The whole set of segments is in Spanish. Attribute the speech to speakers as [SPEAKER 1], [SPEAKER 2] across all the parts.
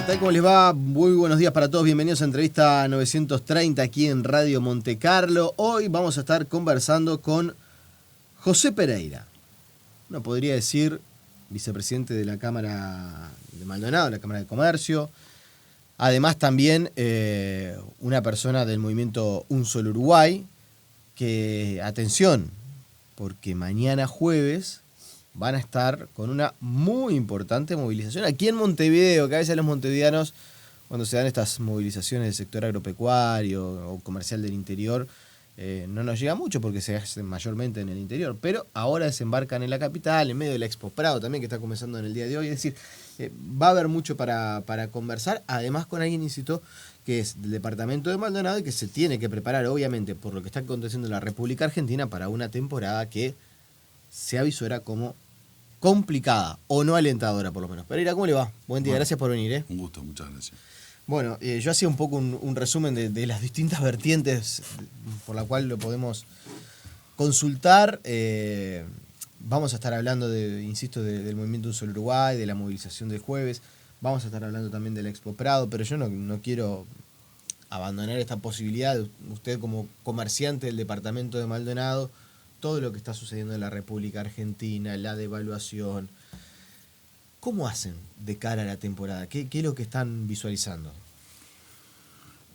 [SPEAKER 1] tal? ¿Cómo les va? Muy buenos días para todos. Bienvenidos a Entrevista 930 aquí en Radio Monte Carlo. Hoy vamos a estar conversando con José Pereira. Uno podría decir vicepresidente de la Cámara de Maldonado, la Cámara de Comercio. Además también una persona del movimiento Un Solo Uruguay. Que, atención, porque mañana jueves van a estar con una muy importante movilización aquí en Montevideo, que a veces los montevideanos, cuando se dan estas movilizaciones del sector agropecuario o comercial del interior, no nos llega mucho porque se hacen mayormente en el interior, pero ahora desembarcan en la capital, en medio de la Expo Prado también, que está comenzando en el día de hoy. Es decir, va a haber mucho para conversar, además con alguien, insisto, que es del departamento de Maldonado y que se tiene que preparar, obviamente, por lo que está aconteciendo en la República Argentina, para una temporada que se avisora como complicada, o no alentadora por lo menos. Pereira, ¿cómo le va? Buen día, gracias por venir.
[SPEAKER 2] Un gusto, muchas gracias.
[SPEAKER 1] Bueno, yo hacía un poco un resumen de las distintas vertientes por la cual lo podemos consultar. Vamos a estar hablando, insisto, del movimiento Un Solo Uruguay, de la movilización del jueves. Vamos a estar hablando también de la Expo Prado, pero yo no quiero abandonar esta posibilidad. Usted como comerciante del departamento de Maldonado, todo lo que está sucediendo en la República Argentina, la devaluación. ¿Cómo hacen de cara a la temporada? ¿Qué es lo que están visualizando?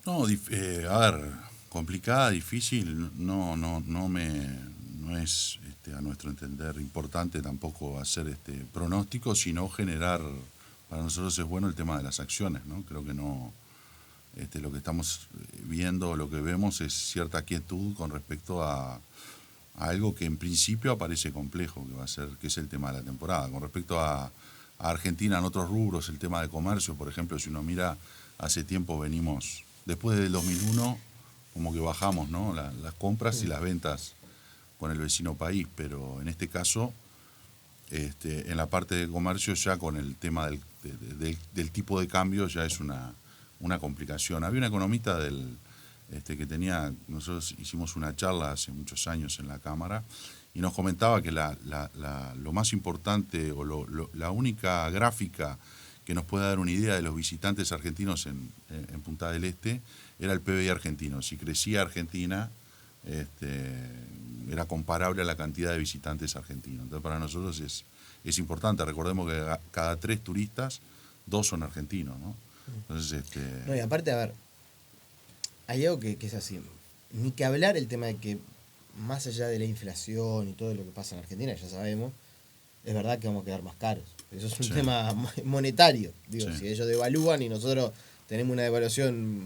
[SPEAKER 2] No, a ver, complicada, difícil, no es a nuestro entender importante tampoco hacer pronóstico, sino generar, para nosotros es bueno el tema de las acciones, ¿no? Creo que no, lo que estamos viendo, lo que vemos es cierta quietud con respecto a algo que en principio aparece complejo, que es el tema de la temporada. Con respecto a Argentina en otros rubros, el tema de comercio, por ejemplo, si uno mira, hace tiempo venimos, después del 2001, como que bajamos, ¿no? Las compras y las ventas con el vecino país, pero en este caso, en la parte de comercio ya con el tema del tipo de cambio ya es una complicación. Había una economista nosotros hicimos una charla hace muchos años en la Cámara, y nos comentaba que lo más importante o la única gráfica que nos puede dar una idea de los visitantes argentinos en Punta del Este era el PBI argentino. Si crecía Argentina, era comparable a la cantidad de visitantes argentinos. Entonces para nosotros es importante. Recordemos que cada 3 turistas, 2 son argentinos, ¿no? Entonces,
[SPEAKER 1] No, y aparte, a ver, hay algo que es así. Ni que hablar el tema de que, más allá de la inflación y todo lo que pasa en Argentina, ya sabemos, es verdad que vamos a quedar más caros. Eso es un tema monetario. Digo, si ellos devalúan y nosotros tenemos una devaluación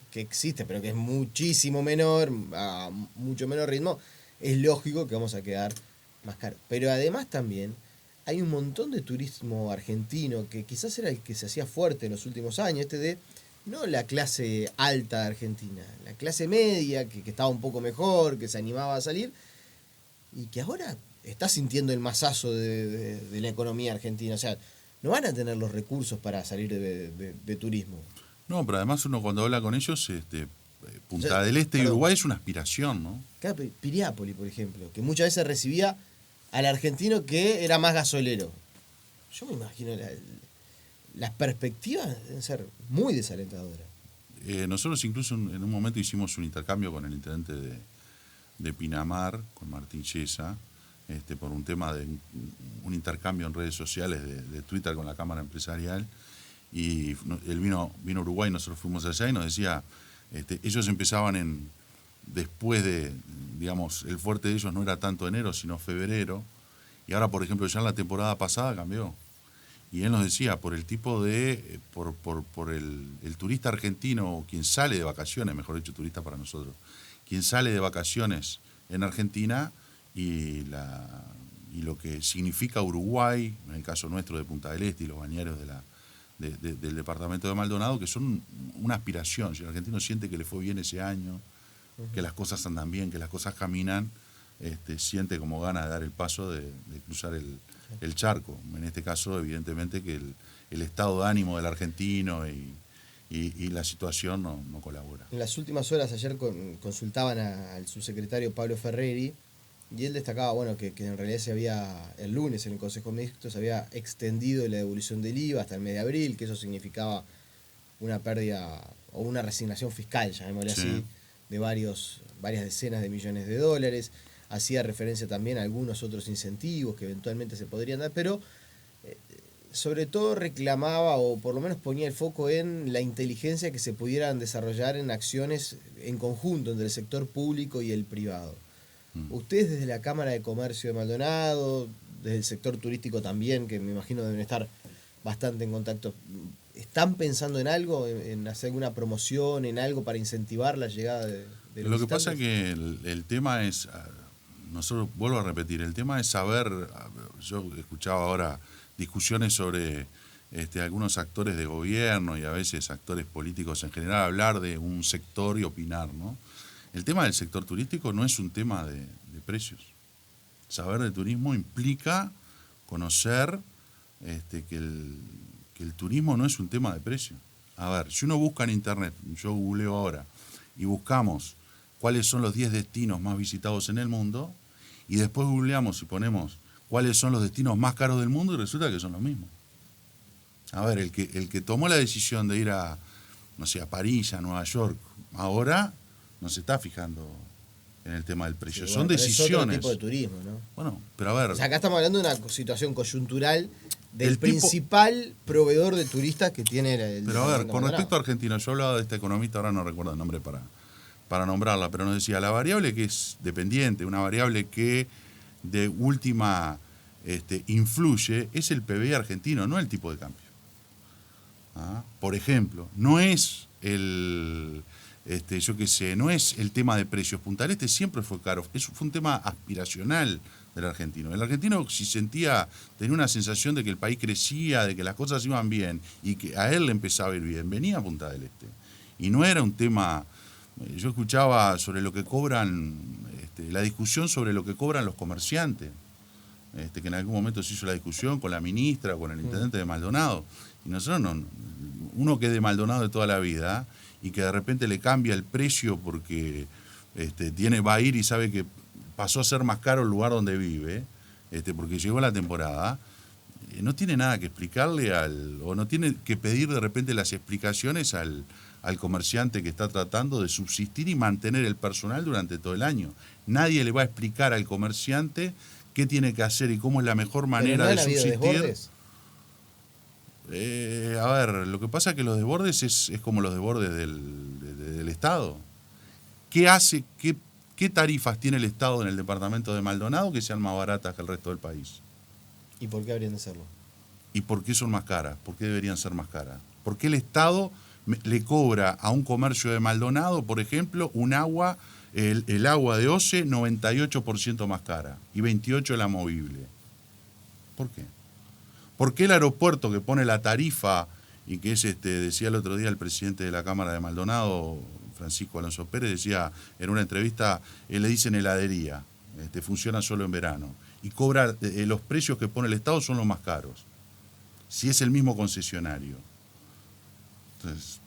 [SPEAKER 1] que existe, pero que es muchísimo menor, a mucho menor ritmo, es lógico que vamos a quedar más caros. Pero además también hay un montón de turismo argentino que quizás era el que se hacía fuerte en los últimos años, no la clase alta de Argentina, la clase media, que estaba un poco mejor, que se animaba a salir, y que ahora está sintiendo el masazo de la economía argentina. O sea, no van a tener los recursos para salir de turismo.
[SPEAKER 2] No, pero además uno cuando habla con ellos, Punta del Este y Uruguay es una aspiración, ¿no?
[SPEAKER 1] Piriápolis, por ejemplo, que muchas veces recibía al argentino que era más gasolero. Yo me imagino las perspectivas deben ser muy desalentadoras.
[SPEAKER 2] Nosotros incluso en un momento hicimos un intercambio con el intendente de Pinamar, con Martín Chiesa, por un tema de un intercambio en redes sociales de Twitter con la Cámara Empresarial, y él vino a Uruguay, nosotros fuimos allá y nos decía, ellos empezaban después digamos, el fuerte de ellos no era tanto enero, sino febrero, y ahora, por ejemplo, ya en la temporada pasada cambió. Y él nos decía, por el tipo por el turista argentino, o quien sale de vacaciones, mejor dicho, turista para nosotros, quien sale de vacaciones en Argentina y lo que significa Uruguay, en el caso nuestro de Punta del Este y los bañeros del departamento de Maldonado, que son una aspiración. Si el argentino siente que le fue bien ese año, que las cosas andan bien, que las cosas caminan, siente como gana de dar el paso de cruzar el charco. En este caso, evidentemente, que el estado de ánimo del argentino y la situación no colabora.
[SPEAKER 1] En las últimas horas ayer consultaban al subsecretario Pablo Ferreri, y él destacaba, bueno, que en realidad el lunes en el Consejo Mixto se había extendido la devolución del IVA hasta el mes de abril, que eso significaba una pérdida o una resignación fiscal, llamémosle así, de varias decenas de millones de dólares. Hacía referencia también a algunos otros incentivos que eventualmente se podrían dar, pero sobre todo reclamaba, o por lo menos ponía el foco en la inteligencia que se pudieran desarrollar en acciones en conjunto entre el sector público y el privado. Ustedes desde la Cámara de Comercio de Maldonado, desde el sector turístico también, que me imagino deben estar bastante en contacto, ¿están pensando en algo, en hacer alguna promoción, en algo para incentivar la llegada de los
[SPEAKER 2] Lo que
[SPEAKER 1] visitantes?
[SPEAKER 2] pasa es que el tema es, nosotros vuelvo a repetir, el tema es saber, yo escuchaba ahora discusiones sobre algunos actores de gobierno y a veces actores políticos en general hablar de un sector y opinar, ¿no? El tema del sector turístico no es un tema de precios. Saber de turismo implica conocer que el turismo no es un tema de precio. A ver, si uno busca en internet, yo googleo ahora, y buscamos cuáles son los 10 destinos más visitados en el mundo, y después googleamos y ponemos cuáles son los destinos más caros del mundo, y resulta que son los mismos. A ver, el que tomó la decisión de ir a, no sé, a París, a Nueva York, ahora no se está fijando en el tema del precio.
[SPEAKER 1] Sí,
[SPEAKER 2] son decisiones.
[SPEAKER 1] Es otro tipo de turismo, ¿no?
[SPEAKER 2] Bueno, pero a ver.
[SPEAKER 1] O sea, acá estamos hablando de una situación coyuntural del principal proveedor de turistas que tiene el
[SPEAKER 2] Pero a ver, con respecto a Argentina, yo hablaba de esta economista, ahora no recuerdo el nombre para nombrarla, pero nos decía, la variable que es dependiente, una variable que de última influye, es el PBI argentino, no el tipo de cambio. Por ejemplo, no es no es el tema de precios. Punta del Este siempre fue caro. Fue un tema aspiracional del argentino. El argentino, si tenía una sensación de que el país crecía, de que las cosas iban bien y que a él le empezaba a ir bien, venía a Punta del Este. Y no era un tema. Yo escuchaba sobre lo que cobran, la discusión sobre lo que cobran los comerciantes. Que en algún momento se hizo la discusión con la ministra, con el intendente de Maldonado. Y nosotros uno que es de Maldonado de toda la vida y que de repente le cambia el precio porque va a ir y sabe que pasó a ser más caro el lugar donde vive, porque llegó la temporada, no tiene nada que explicarle o no tiene que pedir de repente las explicaciones al comerciante que está tratando de subsistir y mantener el personal durante todo el año. Nadie le va a explicar al comerciante qué tiene que hacer y cómo es la mejor manera de subsistir. A ver, lo que pasa es que los desbordes es como los desbordes del Estado. ¿Qué tarifas tiene el Estado en el departamento de Maldonado que sean más baratas que el resto del país?
[SPEAKER 1] ¿Y por qué habrían de serlo?
[SPEAKER 2] ¿Y por qué son más caras? ¿Por qué deberían ser más caras? ¿Por qué el Estado le cobra a un comercio de Maldonado, por ejemplo, el agua de OCE 98% más cara y 28% la movible? ¿Por qué? ¿Por qué el aeropuerto que pone la tarifa y que es, decía el otro día el presidente de la Cámara de Maldonado, Francisco Alonso Pérez, decía en una entrevista, le dicen heladería, funciona solo en verano, y cobra, los precios que pone el Estado son los más caros, si es el mismo concesionario? Entonces,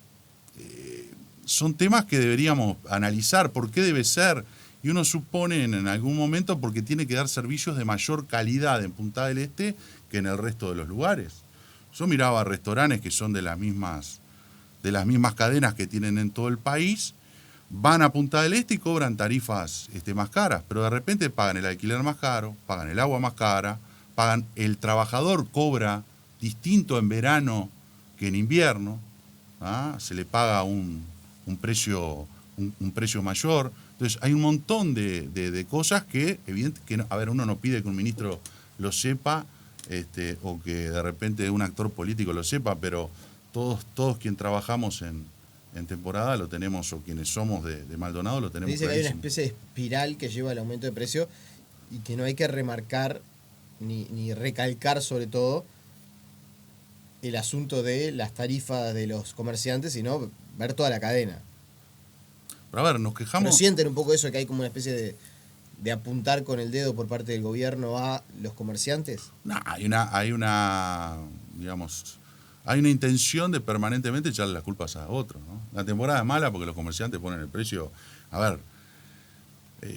[SPEAKER 2] son temas que deberíamos analizar, ¿por qué debe ser? Y uno supone en algún momento porque tiene que dar servicios de mayor calidad en Punta del Este que en el resto de los lugares. Yo miraba restaurantes que son de las mismas cadenas que tienen en todo el país, van a Punta del Este y cobran tarifas más caras, pero de repente pagan el alquiler más caro, pagan el agua más cara, el trabajador cobra distinto en verano que en invierno, se le paga un precio mayor. Entonces hay un montón de cosas que, uno no pide que un ministro lo sepa, o que de repente un actor político lo sepa, pero todos quienes trabajamos en temporada lo tenemos, o quienes somos de Maldonado lo tenemos.
[SPEAKER 1] Dice que hay una especie de espiral que lleva al aumento de precio y que no hay que remarcar ni recalcar sobre todo el asunto de las tarifas de los comerciantes, sino ver toda la cadena.
[SPEAKER 2] Pero a ver, nos quejamos.
[SPEAKER 1] ¿Pero sienten un poco eso, que hay como una especie de apuntar con el dedo por parte del gobierno a los comerciantes?
[SPEAKER 2] No, hay una intención de permanentemente echarle las culpas a otros, ¿no? La temporada es mala porque los comerciantes ponen el precio. A ver,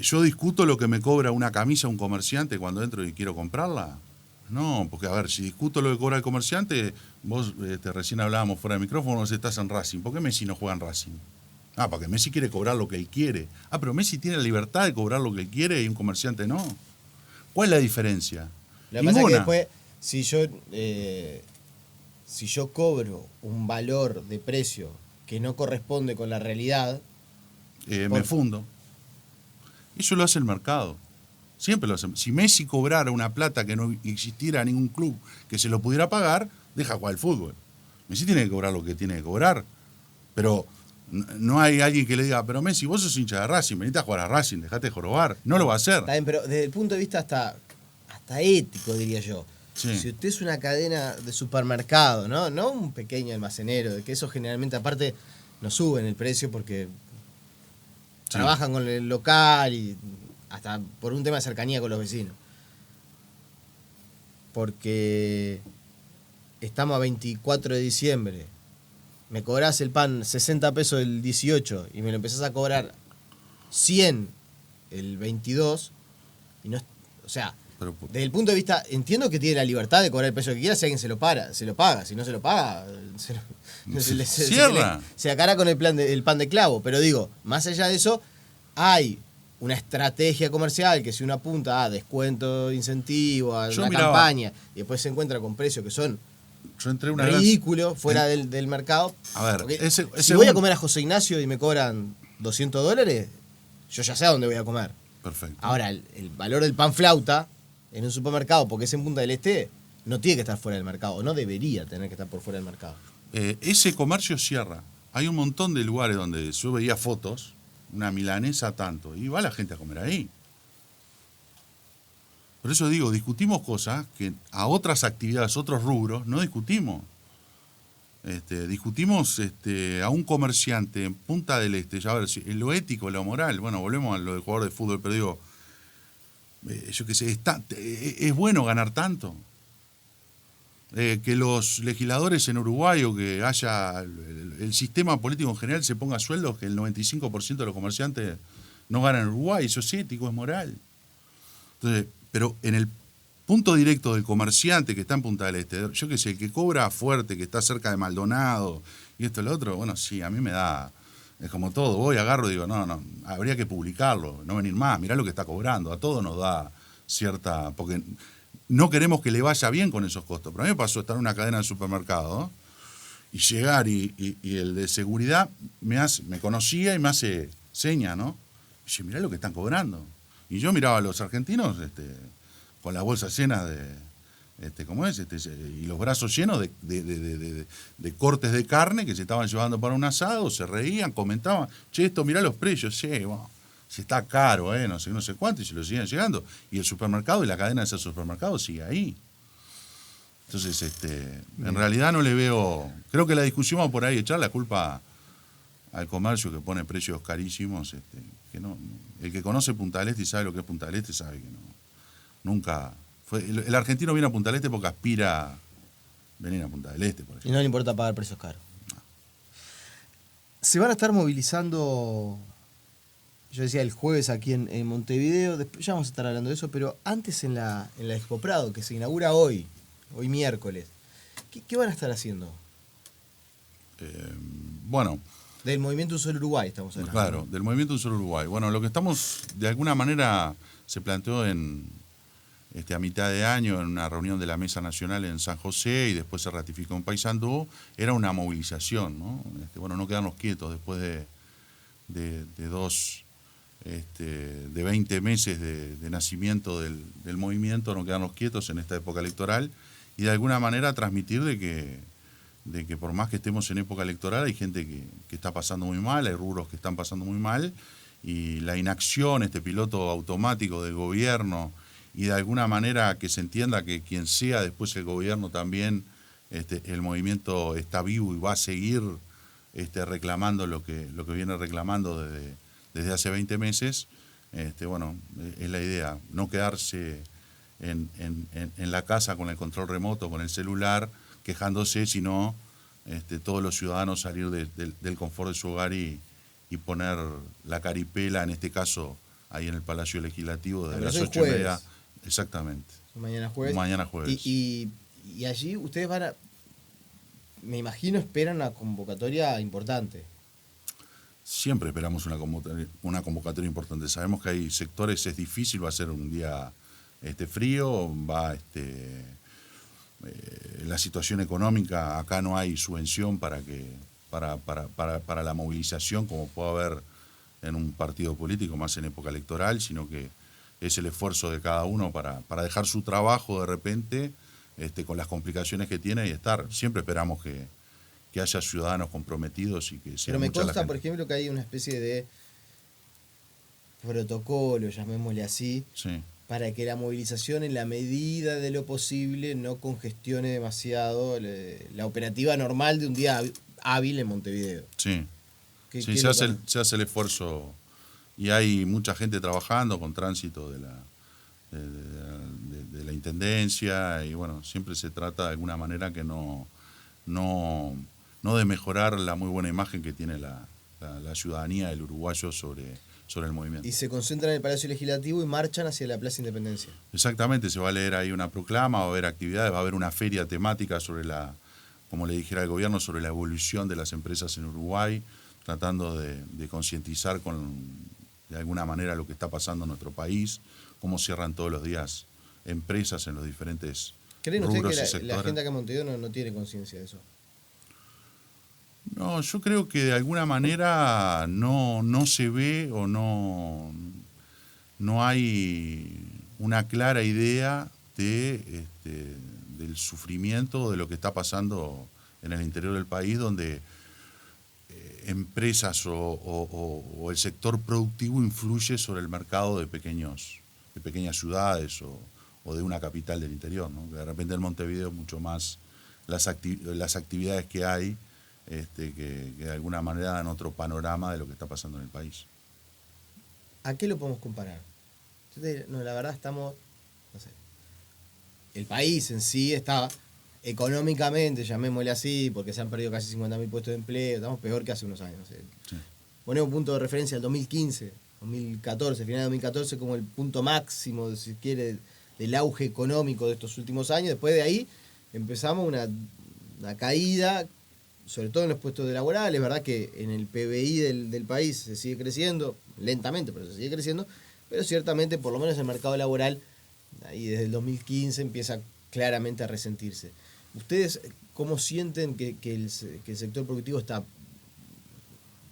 [SPEAKER 2] yo discuto lo que me cobra una camisa un comerciante cuando entro y quiero comprarla. No, porque a ver, si discuto lo que cobra el comerciante, vos recién hablábamos fuera de micrófono, vos estás en Racing. ¿Por qué Messi no juega en Racing? Ah, porque Messi quiere cobrar lo que él quiere. Ah, pero Messi tiene la libertad de cobrar lo que él quiere y un comerciante no. ¿Cuál es la diferencia?
[SPEAKER 1] Lo que pasa es que después, si yo cobro un valor de precio que no corresponde con la realidad...
[SPEAKER 2] Me fundo. Eso lo hace el mercado. Siempre lo hace. Si Messi cobrara una plata que no existiera ningún club que se lo pudiera pagar, deja jugar al fútbol. Messi tiene que cobrar lo que tiene que cobrar. Pero no hay alguien que le diga, pero Messi, vos sos hincha de Racing, venite a jugar a Racing, dejate de jorobar. No lo va a hacer.
[SPEAKER 1] Está bien, pero desde el punto de vista hasta ético, diría yo.
[SPEAKER 2] Sí.
[SPEAKER 1] Si usted es una cadena de supermercado, no un pequeño almacenero, de que eso generalmente aparte no suben el precio porque trabajan con el local y hasta por un tema de cercanía con los vecinos. Porque estamos a 24 de diciembre, me cobrás el pan 60 pesos el 18 y me lo empezás a cobrar 100 el 22, y no, o sea, desde el punto de vista, entiendo que tiene la libertad de cobrar el precio que quiera, si alguien se lo paga, si no se lo paga, se acara con el pan de clavo, pero digo, más allá de eso, hay una estrategia comercial que si uno apunta a descuento, incentivo, a una campaña, y después se encuentra con precios que son ridículos fuera del mercado.
[SPEAKER 2] A ver,
[SPEAKER 1] si voy a comer a José Ignacio y me cobran $200, yo ya sé a dónde voy a comer.
[SPEAKER 2] Perfecto.
[SPEAKER 1] Ahora, el valor del pan flauta en un supermercado, porque es en Punta del Este, no tiene que estar fuera del mercado, no debería tener que estar por fuera del mercado.
[SPEAKER 2] Ese comercio cierra. Hay un montón de lugares donde yo veía fotos, una milanesa tanto, y va la gente a comer ahí. Por eso digo, discutimos cosas que a otras actividades, otros rubros, no discutimos. Discutimos a un comerciante en Punta del Este, ya a ver, en lo ético, lo moral, bueno, volvemos a lo del jugador de fútbol, pero digo, yo qué sé, es bueno ganar tanto. Que los legisladores en Uruguay o que haya el sistema político en general se ponga sueldos que el 95% de los comerciantes no ganan en Uruguay, eso es ético, es moral. Entonces, pero en el punto directo del comerciante que está en Punta del Este, yo qué sé, el que cobra fuerte, que está cerca de Maldonado y esto y lo otro, bueno, sí, a mí me da, es como todo, voy, agarro y digo, no, habría que publicarlo, no venir más, mirá lo que está cobrando, a todos nos da cierta, porque no queremos que le vaya bien con esos costos, pero a mí me pasó estar en una cadena de supermercado, ¿no? Y llegar y el de seguridad me conocía y me hace seña, ¿no? Y dice, mirá lo que están cobrando. Y yo miraba a los argentinos con las bolsas llenas y los brazos llenos de cortes de carne que se estaban llevando para un asado, se reían, comentaban, che, esto mirá los precios, che, bueno, si está caro, no sé cuánto, y se lo siguen llegando. Y el supermercado y la cadena de esos supermercados sigue ahí. Entonces, en realidad no le veo, creo que la discusión va por ahí, echar la culpa al comercio que pone precios carísimos, que no, el que conoce Punta del Este y sabe lo que es Punta del Este sabe que nunca fue, el argentino viene a Punta del Este porque aspira a venir a Punta del Este, por ejemplo.
[SPEAKER 1] Y no le importa pagar precios caros. No. Se van a estar movilizando, yo decía el jueves aquí en Montevideo, después ya vamos a estar hablando de eso, pero antes en la Expo Prado, que se inaugura hoy miércoles, ¿qué van a estar haciendo?
[SPEAKER 2] Bueno,
[SPEAKER 1] del Movimiento Un Solo Uruguay estamos hablando.
[SPEAKER 2] Claro, del Movimiento Un Solo Uruguay. Bueno, lo que estamos, de alguna manera, se planteó a mitad de año en una reunión de la Mesa Nacional en San José y después se ratificó en Paysandú, era una movilización, ¿no? No quedarnos quietos después de 20 meses de nacimiento del movimiento, no quedarnos quietos en esta época electoral y de alguna manera transmitir de que por más que estemos en época electoral hay gente que está pasando muy mal, hay rubros que están pasando muy mal y la inacción, piloto automático del gobierno y de alguna manera que se entienda que quien sea después el gobierno también, el movimiento está vivo y va a seguir reclamando lo que viene reclamando desde hace 20 meses, es la idea, no quedarse en la casa con el control remoto, con el celular, quejándose, sino todos los ciudadanos salir del confort de su hogar y poner la caripela, en este caso, ahí en el Palacio Legislativo, desde las 8:30 Exactamente.
[SPEAKER 1] Mañana jueves.
[SPEAKER 2] Mañana jueves.
[SPEAKER 1] Y allí ustedes me imagino, esperan una convocatoria importante.
[SPEAKER 2] Siempre esperamos una convocatoria importante. Sabemos que hay sectores, es difícil, va a ser un día frío, la situación económica, acá no hay subvención para la movilización como puede haber en un partido político, más en época electoral, sino que es el esfuerzo de cada uno para dejar su trabajo de repente con las complicaciones que tiene y estar. Siempre esperamos que haya ciudadanos comprometidos y que sea.
[SPEAKER 1] Pero me consta, por ejemplo, que hay una especie de protocolo, llamémosle así,
[SPEAKER 2] sí,
[SPEAKER 1] para que la movilización, en la medida de lo posible, no congestione demasiado la operativa normal de un día hábil en Montevideo.
[SPEAKER 2] Sí, sí, se hace el esfuerzo y hay mucha gente trabajando con tránsito de la Intendencia y bueno, siempre se trata de alguna manera que no de mejorar la muy buena imagen que tiene la ciudadanía del uruguayo sobre el movimiento.
[SPEAKER 1] Y se concentran en el Palacio Legislativo y marchan hacia la Plaza Independencia.
[SPEAKER 2] Exactamente, se va a leer ahí una proclama, va a haber actividades, va a haber una feria temática sobre como le dijera el gobierno, sobre la evolución de las empresas en Uruguay, tratando de concientizar de alguna manera lo que está pasando en nuestro país, cómo cierran todos los días empresas en los diferentes
[SPEAKER 1] ¿Creen
[SPEAKER 2] rubros
[SPEAKER 1] ustedes
[SPEAKER 2] y
[SPEAKER 1] que la gente acá en Montevideo no tiene conciencia de eso?
[SPEAKER 2] No, yo creo que de alguna manera no se ve o no hay una clara idea del sufrimiento de lo que está pasando en el interior del país, donde empresas o el sector productivo influye sobre el mercado de pequeñas ciudades o de una capital del interior, ¿no? De repente en Montevideo es mucho más las actividades que hay que de alguna manera dan otro panorama de lo que está pasando en el país.
[SPEAKER 1] ¿A qué lo podemos comparar? No, la verdad estamos, no sé, el país en sí está económicamente, llamémosle así, porque se han perdido casi 50.000 puestos de empleo, estamos peor que hace unos años.
[SPEAKER 2] Sí.
[SPEAKER 1] Ponemos un punto de referencia al 2015, 2014, final de 2014 como el punto máximo, si quiere, del auge económico de estos últimos años. Después de ahí empezamos una caída, sobre todo en los puestos laborales, ¿verdad? Que en el PBI del país se sigue creciendo, lentamente, pero se sigue creciendo, pero ciertamente, por lo menos el mercado laboral, ahí desde el 2015 empieza claramente a resentirse. ¿Ustedes cómo sienten que el sector productivo está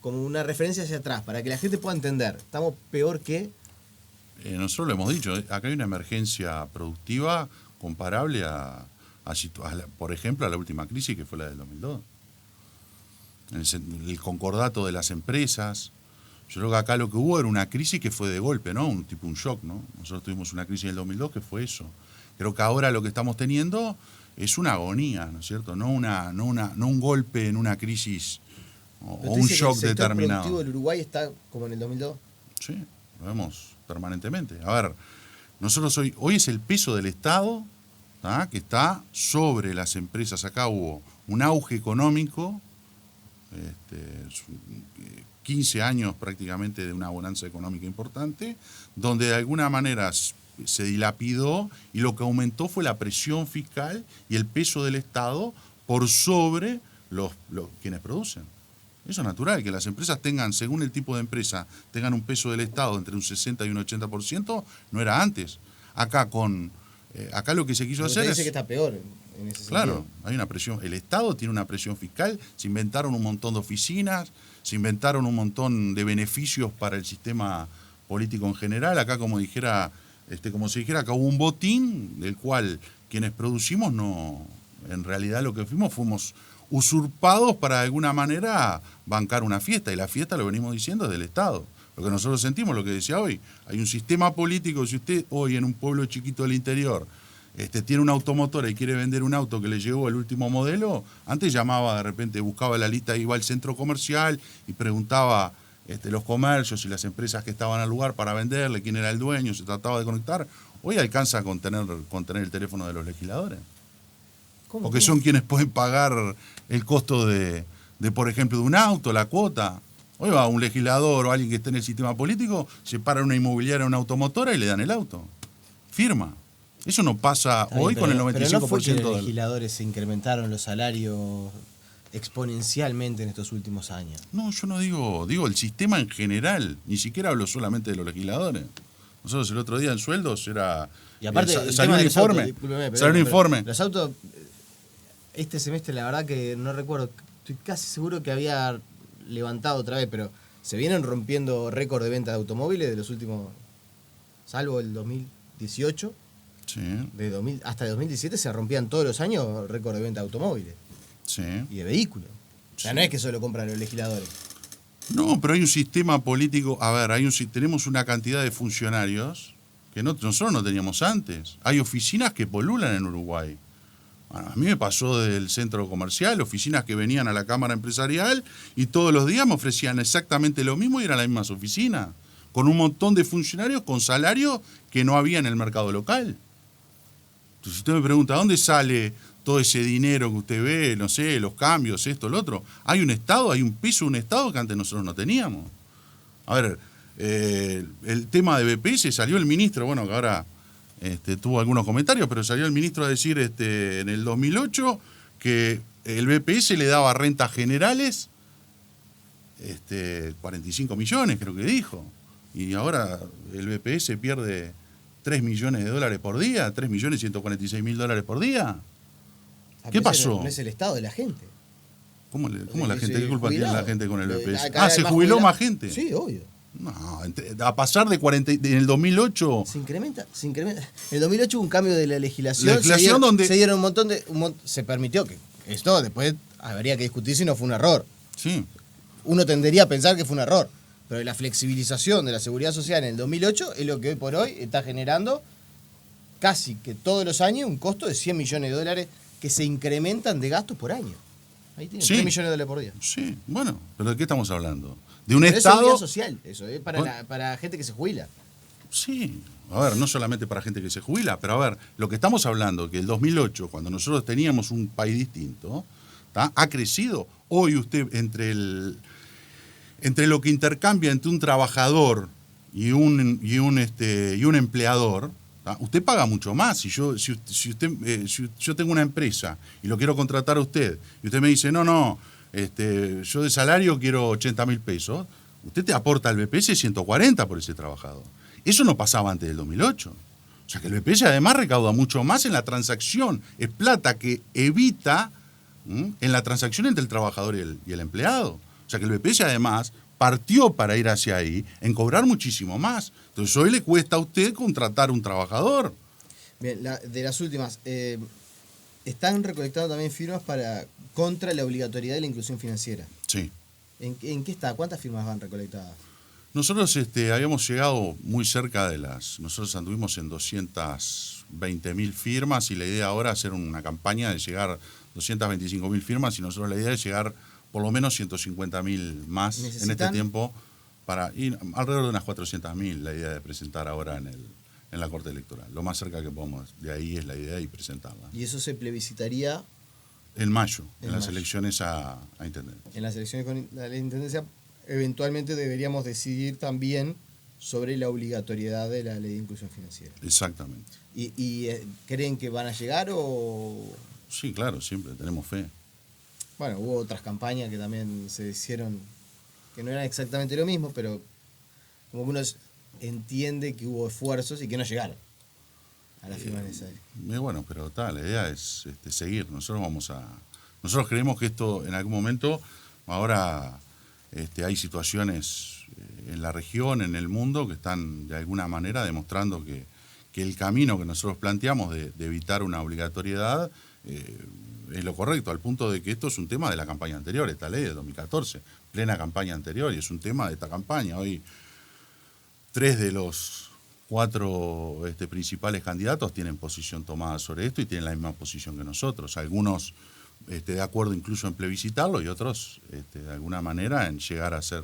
[SPEAKER 1] como una referencia hacia atrás, para que la gente pueda entender? ¿Estamos peor que...?
[SPEAKER 2] Nosotros lo hemos dicho, acá hay una emergencia productiva comparable por ejemplo, a la última crisis que fue la del 2002. El concordato de las empresas. Yo creo que acá lo que hubo era una crisis que fue de golpe, ¿no? Un shock, ¿no? Nosotros tuvimos una crisis en el 2002 que fue eso. Creo que ahora lo que estamos teniendo es una agonía, ¿no es cierto? No un golpe en una crisis o un shock determinado. ¿El sector productivo
[SPEAKER 1] del Uruguay está como en el 2002?
[SPEAKER 2] Sí, lo vemos permanentemente. A ver, nosotros hoy es el peso del Estado, ¿tá?, que está sobre las empresas. Acá hubo un auge económico, 15 años prácticamente de una bonanza económica importante, donde de alguna manera se dilapidó y lo que aumentó fue la presión fiscal y el peso del Estado por sobre quienes producen. Eso es natural, que las empresas tengan, según el tipo de empresa, tengan un peso del Estado entre un 60 y un 80%, no era antes. Acá lo que se quiso hacer
[SPEAKER 1] dice que está peor en ese sentido.
[SPEAKER 2] Claro, hay una presión. El Estado tiene una presión fiscal, se inventaron un montón de oficinas, se inventaron un montón de beneficios para el sistema político en general. Acá, como se dijera, acá hubo un botín del cual quienes producimos en realidad lo que fuimos usurpados para de alguna manera bancar una fiesta, y la fiesta, lo venimos diciendo, es del Estado. Lo que nosotros sentimos, lo que decía hoy, hay un sistema político. Si usted hoy en un pueblo chiquito del interior tiene una automotora y quiere vender un auto que le llegó el último modelo, antes llamaba, de repente buscaba la lista, iba al centro comercial y preguntaba los comercios y las empresas que estaban al lugar para venderle, quién era el dueño, se trataba de conectar. Hoy alcanza con tener el teléfono de los legisladores.
[SPEAKER 1] ¿Cómo?
[SPEAKER 2] Porque son quienes pueden pagar el costo de, por ejemplo, de un auto, la cuota. Hoy va un legislador o alguien que esté en el sistema político, se para en una inmobiliaria, una automotora y le dan el auto. Firma. Eso no pasa
[SPEAKER 1] Está bien,
[SPEAKER 2] hoy con el
[SPEAKER 1] pero
[SPEAKER 2] 95%
[SPEAKER 1] no fue que los
[SPEAKER 2] del...
[SPEAKER 1] legisladores se incrementaron los salarios exponencialmente en estos últimos años.
[SPEAKER 2] No, yo no digo el sistema en general, ni siquiera hablo solamente de los legisladores. Nosotros el otro día en sueldos era...
[SPEAKER 1] Y aparte, el
[SPEAKER 2] salió
[SPEAKER 1] tema
[SPEAKER 2] un
[SPEAKER 1] de los autos,
[SPEAKER 2] informe,
[SPEAKER 1] discúlpeme, pero
[SPEAKER 2] salió un informe.
[SPEAKER 1] los autos, este semestre la verdad que no recuerdo, estoy casi seguro que había levantado otra vez, pero se vienen rompiendo récord de venta de automóviles de los últimos, salvo el 2018,
[SPEAKER 2] Sí,
[SPEAKER 1] hasta el 2017 se rompían todos los años récord de venta de automóviles
[SPEAKER 2] sí.
[SPEAKER 1] y de vehículos. O sea,
[SPEAKER 2] Sí.
[SPEAKER 1] no es que solo compran los legisladores.
[SPEAKER 2] No, pero hay un sistema político, a ver, tenemos una cantidad de funcionarios que nosotros no teníamos antes. Hay oficinas que polulan en Uruguay. Bueno, a mí me pasó del centro comercial, oficinas que venían a la Cámara Empresarial y todos los días me ofrecían exactamente lo mismo y eran las mismas oficinas, con un montón de funcionarios con salarios que no había en el mercado local. Entonces usted me pregunta, ¿dónde sale todo ese dinero que usted ve, no sé, los cambios, esto, lo otro? Hay un Estado, hay un peso de un Estado que antes nosotros no teníamos. A ver, el tema de BPS, salió el ministro, bueno, que ahora tuvo algunos comentarios, pero salió el ministro a decir en el 2008 que el BPS le daba rentas generales 45 millones, creo que dijo. Y ahora el BPS pierde 3 millones de dólares por día, 3.146.000 dólares por día. ¿Qué pasó?
[SPEAKER 1] No es el estado de la gente.
[SPEAKER 2] ¿Cómo la gente? ¿Qué culpa tiene la gente con el BPS?
[SPEAKER 1] Acá hay
[SPEAKER 2] ¿se
[SPEAKER 1] más
[SPEAKER 2] jubiló
[SPEAKER 1] jubilados.
[SPEAKER 2] más gente?
[SPEAKER 1] Sí, obvio.
[SPEAKER 2] No, a pasar de 40, en el 2008...
[SPEAKER 1] Se incrementa. En el 2008 hubo un cambio de la legislación.
[SPEAKER 2] Legislación donde...
[SPEAKER 1] Se dieron un montón de... se permitió que esto después habría que discutir si no fue un error.
[SPEAKER 2] Sí.
[SPEAKER 1] Uno tendería a pensar que fue un error. Pero la flexibilización de la seguridad social en el 2008 es lo que hoy por hoy está generando casi que todos los años un costo de 100 millones de dólares que se incrementan de gastos por año. Ahí tienen,
[SPEAKER 2] Sí.
[SPEAKER 1] 3 millones de dólares por día.
[SPEAKER 2] Sí, bueno, pero ¿de qué estamos hablando? De un
[SPEAKER 1] Pero
[SPEAKER 2] Estado...
[SPEAKER 1] es seguridad social, eso, es para gente que se jubila.
[SPEAKER 2] Sí, a ver, no solamente para gente que se jubila, pero a ver, lo que estamos hablando, que el 2008, cuando nosotros teníamos un país distinto, ¿tá? Ha crecido. Hoy usted, entre lo que intercambia entre un trabajador y un empleador, ¿tá? Usted paga mucho más. Si yo tengo una empresa y lo quiero contratar a usted, y usted me dice, no, yo de salario quiero 80.000 pesos, usted te aporta al BPS 140 por ese trabajador. Eso no pasaba antes del 2008. O sea que el BPS además recauda mucho más en la transacción. Es plata que evita en la transacción entre el trabajador y el empleado. O sea que el BPS además partió para ir hacia ahí en cobrar muchísimo más. Entonces hoy le cuesta a usted contratar un trabajador.
[SPEAKER 1] Bien, de las últimas, están recolectando también firmas contra la obligatoriedad de la inclusión financiera.
[SPEAKER 2] Sí.
[SPEAKER 1] ¿En qué está? ¿Cuántas firmas van recolectadas?
[SPEAKER 2] Nosotros habíamos llegado muy cerca de nosotros anduvimos en 220.000 firmas y la idea ahora es hacer una campaña de llegar 225.000 firmas y nosotros la idea es llegar por lo menos 150.000 más en este tiempo para ir alrededor de unas 400.000 la idea de presentar ahora en la Corte Electoral. Lo más cerca que podamos, de ahí es la idea y presentarla.
[SPEAKER 1] ¿Y eso se plebiscitaría?
[SPEAKER 2] En mayo, en las elecciones a Intendente.
[SPEAKER 1] En las elecciones con la Intendencia, eventualmente deberíamos decidir también sobre la obligatoriedad de la ley de inclusión financiera.
[SPEAKER 2] Exactamente.
[SPEAKER 1] ¿Y creen que van a llegar o...?
[SPEAKER 2] Sí, claro, siempre tenemos fe.
[SPEAKER 1] Bueno, hubo otras campañas que también se hicieron, que no eran exactamente lo mismo, pero como que uno entiende que hubo esfuerzos y que no llegaron a la firma necesaria.
[SPEAKER 2] Bueno, pero la idea es seguir. Nosotros creemos que esto en algún momento, ahora hay situaciones en la región, en el mundo, que están de alguna manera demostrando que el camino que nosotros planteamos de evitar una obligatoriedad es lo correcto, al punto de que esto es un tema de la campaña anterior, esta ley de 2014, plena campaña anterior, y es un tema de esta campaña. Hoy 3 de los 4 principales candidatos tienen posición tomada sobre esto y tienen la misma posición que nosotros. Algunos de acuerdo incluso en plebiscitarlo y otros de alguna manera en llegar a ser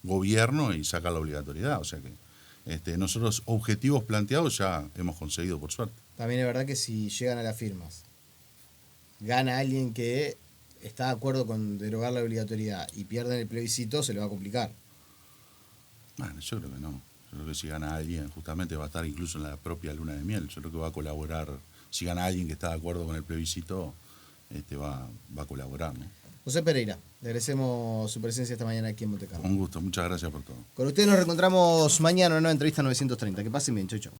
[SPEAKER 2] gobierno y sacar la obligatoriedad. O sea que nosotros objetivos planteados ya hemos conseguido por suerte.
[SPEAKER 1] También es verdad que si llegan a las firmas, gana alguien que está de acuerdo con derogar la obligatoriedad y pierden el plebiscito, se le va a complicar.
[SPEAKER 2] Bueno, yo creo que no. Yo creo que si gana alguien, justamente va a estar incluso en la propia luna de miel. Yo creo que va a colaborar, si gana alguien que está de acuerdo con el plebiscito, va a colaborar, ¿no?
[SPEAKER 1] José Pereira, le agradecemos su presencia esta mañana aquí en Montecarlo.
[SPEAKER 2] Un gusto, muchas gracias por todo.
[SPEAKER 1] Con ustedes nos reencontramos mañana en una nueva entrevista 930. Que pasen bien, chau, chau.